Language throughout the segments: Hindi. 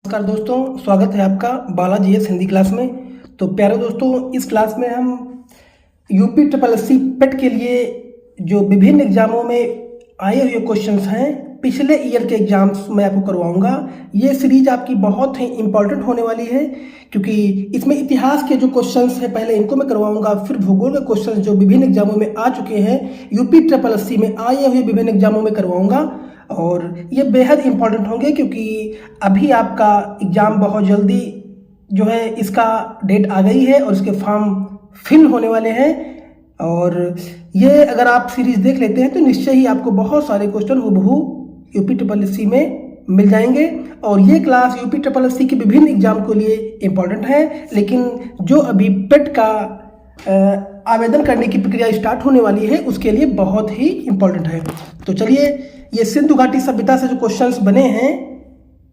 नमस्कार दोस्तों, स्वागत है आपका बालाजी एस हिंदी क्लास में। तो प्यारे दोस्तों, इस क्लास में हम यूपी ट्रिपल एस सी पेट के लिए जो विभिन्न एग्जामों में आए हुए क्वेश्चंस हैं, पिछले ईयर के एग्जाम्स में आपको करवाऊंगा। ये सीरीज आपकी बहुत ही इंपॉर्टेंट होने वाली है, क्योंकि इसमें इतिहास के जो क्वेश्चंस हैं पहले इनको मैं करवाऊंगा, फिर भूगोल के क्वेश्चंस जो विभिन्न एग्जामों में आ चुके हैं, यूपी ट्रिपल एस सी में आए हुए विभिन्न एग्जामों में करवाऊंगा। और ये बेहद इंपॉर्टेंट होंगे, क्योंकि अभी आपका एग्ज़ाम बहुत जल्दी जो है इसका डेट आ गई है और इसके फॉर्म फिल होने वाले हैं। और ये अगर आप सीरीज़ देख लेते हैं तो निश्चय ही आपको बहुत सारे क्वेश्चन हूबहू यूपी ट्रिपल एस सी में मिल जाएंगे। और ये class UP triple S C के विभिन्न एग्जाम के लिए इम्पॉर्टेंट है, लेकिन जो अभी पेट का आवेदन करने की प्रक्रिया स्टार्ट होने वाली है उसके लिए बहुत ही इम्पॉर्टेंट है। तो चलिए, ये सिंधु घाटी सभ्यता से जो क्वेश्चंस बने हैं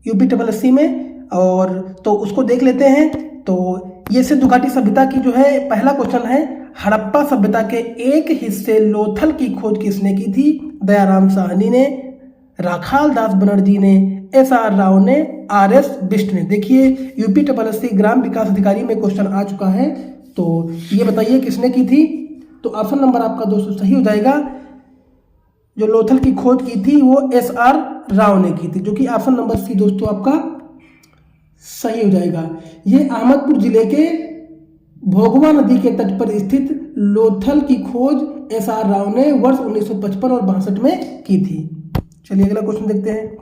यूपी ट्रिपल एस सी में, और तो उसको देख लेते हैं। तो ये सिंधु घाटी सभ्यता की जो है पहला क्वेश्चन है, हड़प्पा सभ्यता के एक हिस्से लोथल की खोज किसने की थी? दयाराम साहनी ने, राखाल दास बनर्जी ने, एस.आर. राव ने, आर.एस. बिष्ट ने। देखिए, यूपी ट्रिपल एस सी ग्राम विकास अधिकारी में क्वेश्चन आ चुका है। तो ये बताइए किसने की थी? तो ऑप्शन नंबर आपका दोस्तों सही हो जाएगा। जो लोथल की खोज की थी वो एस.आर. राव ने की थी, जो कि ऑप्शन नंबर सी दोस्तों आपका सही हो जाएगा। ये अहमदपुर जिले के भोगवा नदी के तट पर स्थित लोथल की खोज एस.आर. राव ने वर्ष 1955 और 62 में की थी। चलिए अगला क्वेश्चन देखते हैं।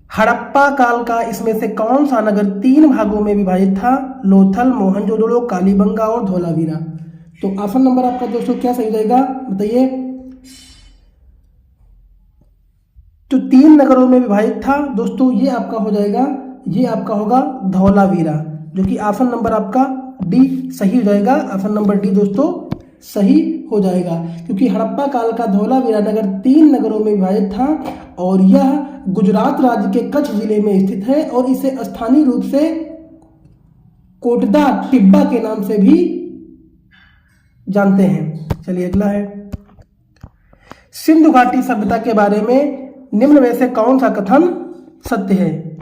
हड़प्पा काल का इसमें से कौन सा नगर 3 भागों में विभाजित था? लोथल, मोहनजोदड़ो, कालीबंगा और धोलावीरा। तो ऑप्शन नंबर आपका दोस्तों क्या सही हो जाएगा, बताइए। तो 3 नगरों में विभाजित था दोस्तों, ये आपका हो जाएगा, ये आपका होगा धौलावीरा, जो कि ऑप्शन नंबर आपका डी सही हो जाएगा। ऑप्शन नंबर डी दोस्तों सही हो जाएगा, क्योंकि हड़प्पा काल का धौलावीरा नगर 3 नगरों में विभाजित था और यह गुजरात राज्य के कच्छ जिले में स्थित है और इसे स्थानीय रूप से कोटदा टिब्बा के नाम से भी जानते हैं। चलिए अगला है, सिंधु घाटी सभ्यता के बारे में निम्न में से कौन सा कथन सत्य है?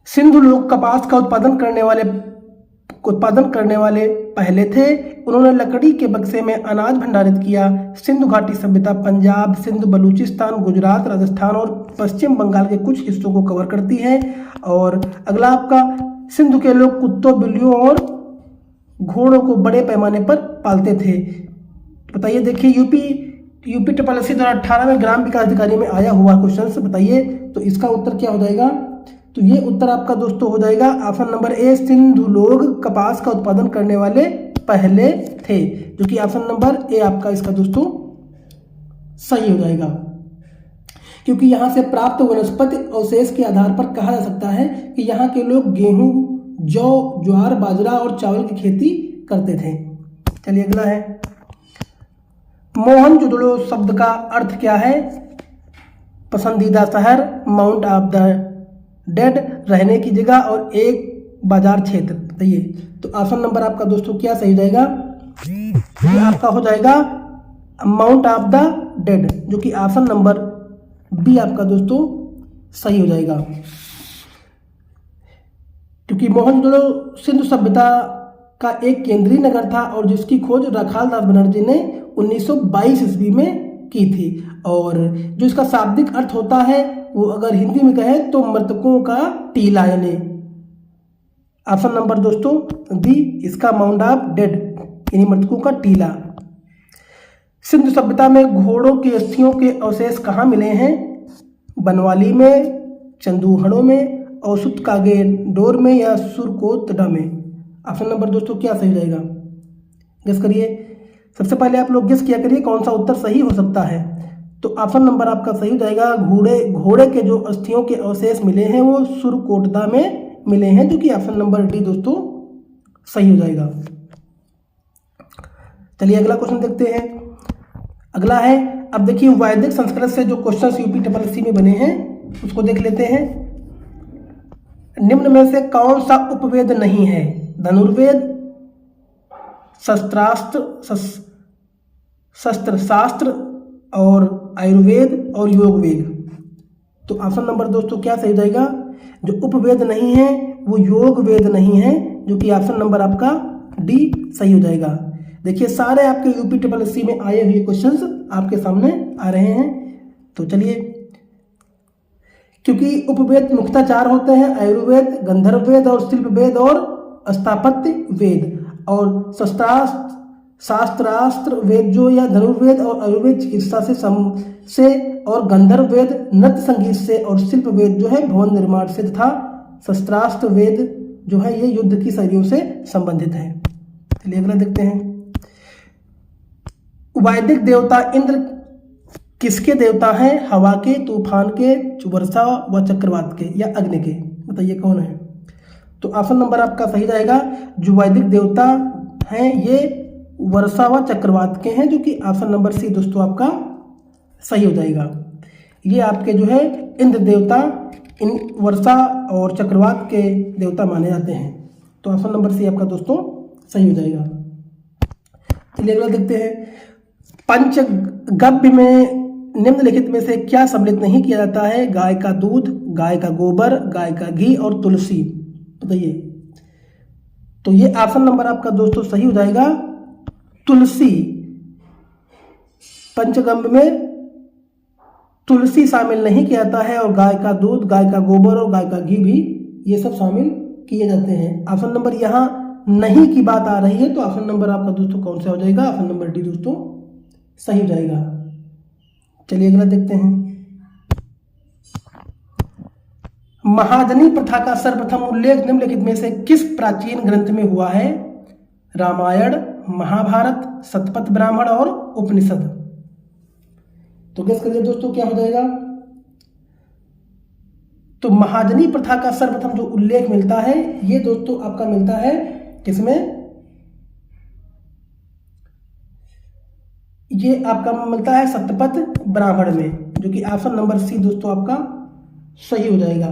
सिंधु लोग कपास का उत्पादन करने वाले पहले थे। उन्होंने लकड़ी के बक्से में अनाज भंडारित किया। सिंधु घाटी सभ्यता पंजाब, सिंध, बलूचिस्तान, गुजरात, राजस्थान और पश्चिम बंगाल के कुछ हिस्सों को कवर करती है। और अगला आपका, सिंधु के लोग कुत्तों, बिल्लियों और घोड़ों को बड़े पैमाने पर पालते थे। बताइए, देखिए यूपी ट्रिपल एस सी 2018 में ग्राम विकास अधिकारी में आया हुआ क्वेश्चन से बताइए, तो इसका उत्तर क्या हो जाएगा? तो ये उत्तर आपका दोस्तों हो जाएगा ऑप्शन नंबर ए, सिंधु लोग कपास का उत्पादन करने वाले पहले थे, जो कि ऑप्शन नंबर ए आपका इसका दोस्तों सही हो जाएगा। क्योंकि यहाँ से प्राप्त वनस्पति अवशेष के आधार पर कहा जा सकता है कि यहाँ के लोग गेहूं, जौ, ज्वार, बाजरा और चावल की खेती करते थे। चलिए अगला है, मोहनजोदड़ो शब्द का अर्थ क्या है? पसंदीदा शहर, माउंट ऑफ द डेड, रहने की जगह और एक बाजार क्षेत्र। बताइए, तो ऑप्शन नंबर आपका दोस्तों क्या सही हो जाएगा? ये आपका हो जाएगा माउंट ऑफ द डेड, जो कि ऑप्शन नंबर बी आपका दोस्तों सही हो जाएगा। क्योंकि मोहनजोदड़ो सिंधु सभ्यता का एक केंद्रीय नगर था और जिसकी खोज राखाल दास बनर्जी ने 1922 ईस्वी में की थी। और जो इसका शाब्दिक अर्थ होता है वो अगर हिंदी में कहें तो मृतकों का टीला, यानी ऑप्शन नंबर दोस्तों डी इसका माउंट ऑफ डेड यानी मृतकों का टीला। सिंधु सभ्यता में घोड़ों की अस्थियों के अवशेष कहाँ मिले हैं? बनवाली में, चंदूहड़ों में, औसुत कागे डोर में या सुरकोतड़ा में। ऑप्शन नंबर दोस्तों क्या सही जाएगा, गेस करिए। सबसे पहले आप लोग गेस किया करिए कौन सा उत्तर सही हो सकता है। तो ऑप्शन नंबर आपका सही हो जाएगा, घोड़े के जो अस्थियों के अवशेष मिले हैं वो सुरकोटदा में मिले हैं, जो कि ऑप्शन नंबर डी दोस्तों सही हो जाएगा। चलिए अगला क्वेश्चन देखते हैं। अगला है, अब देखिए वैदिक संस्कृत से जो question UP triple S C में बने हैं उसको देख लेते हैं। निम्न में से कौन सा उपवेद नहीं है? धनुर्वेद, शस्त्रशास्त्र और आयुर्वेद और योग वेद। तो ऑप्शन नंबर दोस्तों क्या सही हो जाएगा? जो उपवेद नहीं है वो योग वेद नहीं है, जो कि ऑप्शन नंबर आपका डी सही हो जाएगा। देखिए सारे आपके यूपी ट्रिपल एससी में आए हुए क्वेश्चंस आपके सामने आ रहे हैं। तो चलिए, क्योंकि उपवेद मुख्यतः 4 होते हैं, आयुर्वेद, गंधर्व वेद और शिल्प वेद और स्थापत्य वेद। और शास्त्रास्त्र वेद जो या धनुर्वेद और आयुर्वेद चिकित्सा से और गंधर्व वेद नृत्य संगीत से और शिल्प वेद जो है भवन निर्माण से तथा शस्त्रास्त्र वेद जो है ये युद्ध की शैलियों से संबंधित है। चलिए अगला देखते हैं। वैदिक देवता इंद्र किसके देवता हैं? हवा के, तूफान के, वर्षा व चक्रवात के या अग्नि के? बताइए कौन है? तो ऑप्शन नंबर आपका सही रहेगा। जो वैदिक देवता हैं ये वर्षा व चक्रवात के हैं, जो कि ऑप्शन नंबर सी दोस्तों आपका सही हो जाएगा। ये आपके जो है इंद्र देवता इन वर्षा और चक्रवात के देवता माने जाते हैं। तो ऑप्शन नंबर सी आपका दोस्तों सही हो जाएगा। चलिए अगला देखते हैं। पंचगव्य में निम्नलिखित में से क्या सम्मिलित नहीं किया जाता है? गाय का दूध, गाय का गोबर, गाय का घी और तुलसी। बताइए। तो ये ऑप्शन नंबर आपका दोस्तों सही हो जाएगा, तुलसी। पंचगव्य में तुलसी शामिल नहीं किया जाता है और गाय का दूध, गाय का गोबर और गाय का घी भी ये सब शामिल किए जाते हैं। ऑप्शन नंबर यहाँ नहीं की बात आ रही है, तो ऑप्शन नंबर आपका दोस्तों कौन सा हो जाएगा? ऑप्शन नंबर डी दोस्तों सही हो जाएगा। चलिए अगला देखते हैं। महाजनी प्रथा का सर्वप्रथम उल्लेख निम्नलिखित में से किस प्राचीन ग्रंथ में हुआ है? रामायण, महाभारत, शतपथ ब्राह्मण और उपनिषद। तो गेस करिए दोस्तों क्या हो जाएगा? तो महाजनी प्रथा का सर्वप्रथम जो उल्लेख मिलता है ये दोस्तों आपका मिलता है किसमें? ये आपका मिलता है शतपथ ब्राह्मण में, जो कि ऑप्शन नंबर सी दोस्तों आपका सही हो जाएगा।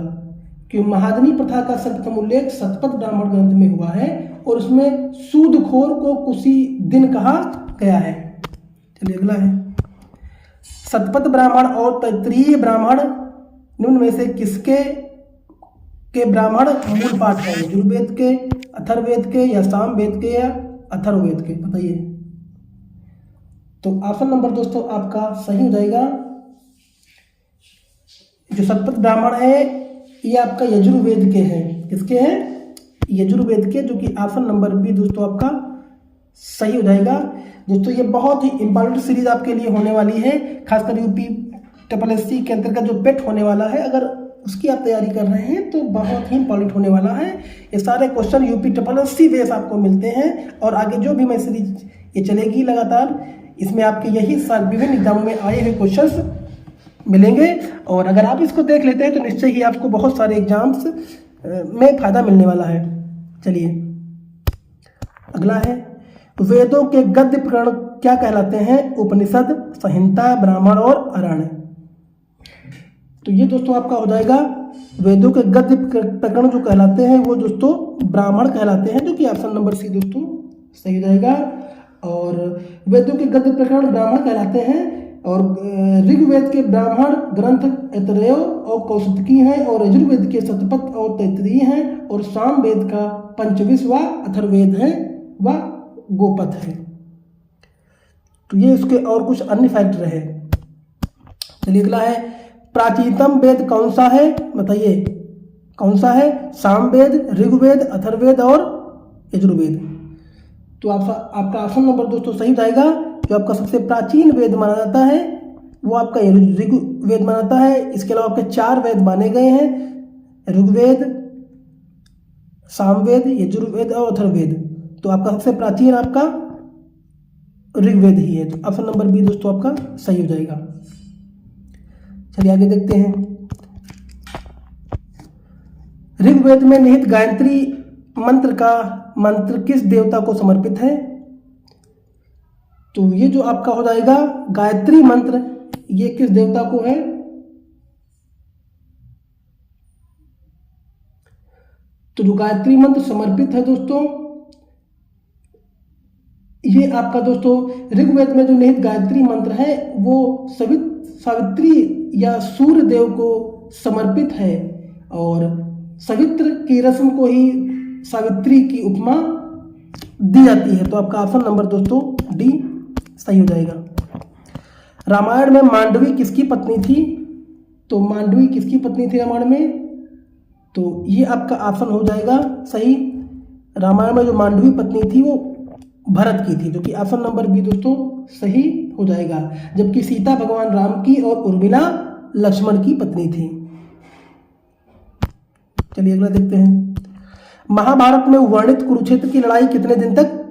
क्योंकि महाजनी प्रथा का सर्वप्रथम उल्लेख शतपथ ब्राह्मण ग्रंथ में हुआ है और उसमें सूदखोर को कुशी दिन कहा गया है। चलिए अगला है। शतपथ ब्राह्मण और तैत्तिरीय ब्राह्मण निम्न में से किसके के ब्राह्मण मूल पाठ है? यजुर्वेद के, अथर्ववेद के या सामवेद के या अथर्ववेद के? बताइए। तो ऑप्शन नंबर दोस्तों आपका सही हो जाएगा। जो शतपथ ब्राह्मण है ये आपका यजुर्वेद के हैं। किसके हैं? यजुर्वेद के, जो कि ऑप्शन नंबर बी दोस्तों आपका सही हो जाएगा। दोस्तों ये बहुत ही इंपॉर्टेंट सीरीज आपके लिए होने वाली है, खासकर यूपी ट्रिपल एससी के अंतर्गत जो पेट होने वाला है, अगर उसकी आप तैयारी कर रहे हैं तो बहुत ही इंपॉर्टेंट होने वाला है। ये सारे question UP triple SC base आपको मिलते हैं और आगे जो भी मैं सीरीज ये चलेगी लगातार, इसमें आपके यही साल विभिन्न एग्जामों में आए हुए क्वेश्चंस मिलेंगे। और अगर आप इसको देख लेते हैं तो निश्चय ही आपको बहुत सारे एग्जाम्स में फायदा मिलने वाला है। चलिए अगला है। वेदों के गद्य प्रकरण क्या कहलाते हैं? उपनिषद, संहिता, ब्राह्मण और अरण्य। तो ये दोस्तों आपका हो जाएगा वेदों के गद्य प्रकरण जो कहलाते हैं वो दोस्तों ब्राह्मण कहलाते हैं, जो कि ऑप्शन नंबर सी दोस्तों सही हो जाएगा। और वेदों के गद्य प्रकरण ब्राह्मण कहलाते हैं और ऋग्वेद के ब्राह्मण ग्रंथ ऐतरेय और कौशिकी हैं और यजुर्वेद के शतपथ और तैत्तिरीय हैं और सामवेद का पंचविश व अथर्ववेद है व गोपथ है। तो ये इसके और कुछ अन्य फैक्टर है। चलिए अगला है। प्राचीनतम वेद कौन सा है? बताइए कौन सा है? सामवेद, ऋग्वेद, अथर्ववेद और यजुर्वेद। तो आपका ऑप्शन नंबर दोस्तों सही हो जाएगा। जो आपका सबसे प्राचीन वेद माना जाता है वो आपका ऋग्वेद माना जाता है। इसके अलावा आपके 4 वेद माने गए हैं, ऋग्वेद, सामवेद, यजुर्वेद और अथर्ववेद। तो आपका सबसे प्राचीन आपका ऋग्वेद ही है। तो ऑप्शन नंबर बी दोस्तों आपका सही हो जाएगा। चलिए आगे देखते हैं। ऋग्वेद में निहित गायत्री मंत्र किस देवता को समर्पित है? तो ये जो आपका हो जाएगा गायत्री मंत्र, ये किस देवता को है? तो जो गायत्री मंत्र समर्पित है दोस्तों, ये आपका दोस्तों ऋग्वेद में जो निहित गायत्री मंत्र है वो सावित्री या सूर्य देव को समर्पित है और सवित्र की रस्म को ही सावित्री की उपमा दी जाती है। तो आपका ऑप्शन नंबर दोस्तों डी सही हो जाएगा। रामायण में मांडवी किसकी पत्नी थी? तो मांडवी किसकी पत्नी थी रामायण में? तो ये आपका ऑप्शन हो जाएगा सही। रामायण में जो मांडवी पत्नी थी वो भरत की थी, जो कि ऑप्शन नंबर बी दोस्तों सही हो जाएगा। जबकि सीता भगवान राम की और उर्मिला लक्ष्मण की पत्नी थी। चलिए अगला देखते हैं। महाभारत में वर्णित कुरुक्षेत्र की लड़ाई कितने दिन तक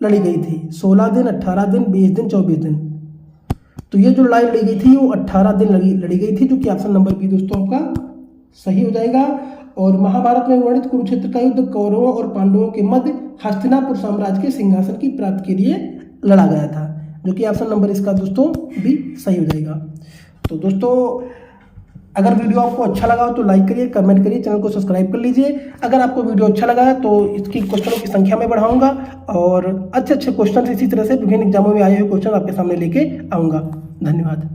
लड़ी गई थी? 16 दिन, 18 दिन, 20 दिन, 24 दिन। तो ये जो लड़ाई लड़ी गई थी वो 18 दिन लड़ी गई थी, जो कि ऑप्शन नंबर बी दोस्तों आपका सही हो जाएगा। और महाभारत में वर्णित कुरुक्षेत्र का युद्ध कौरवों और पांडवों के मध्य हस्तिनापुर साम्राज्य के सिंहासन की प्राप्ति के लिए लड़ा गया था, जो कि ऑप्शन नंबर इसका दोस्तों बी सही हो जाएगा। तो दोस्तों अगर वीडियो आपको अच्छा लगा हो तो लाइक करिए, कमेंट करिए, चैनल को सब्सक्राइब कर लीजिए। अगर आपको वीडियो अच्छा लगा है तो इसकी क्वेश्चनों की संख्या में बढ़ाऊंगा और अच्छे अच्छे क्वेश्चन इसी तरह से विभिन्न एग्जामों में आए हुए क्वेश्चन आपके सामने लेके आऊँगा। धन्यवाद।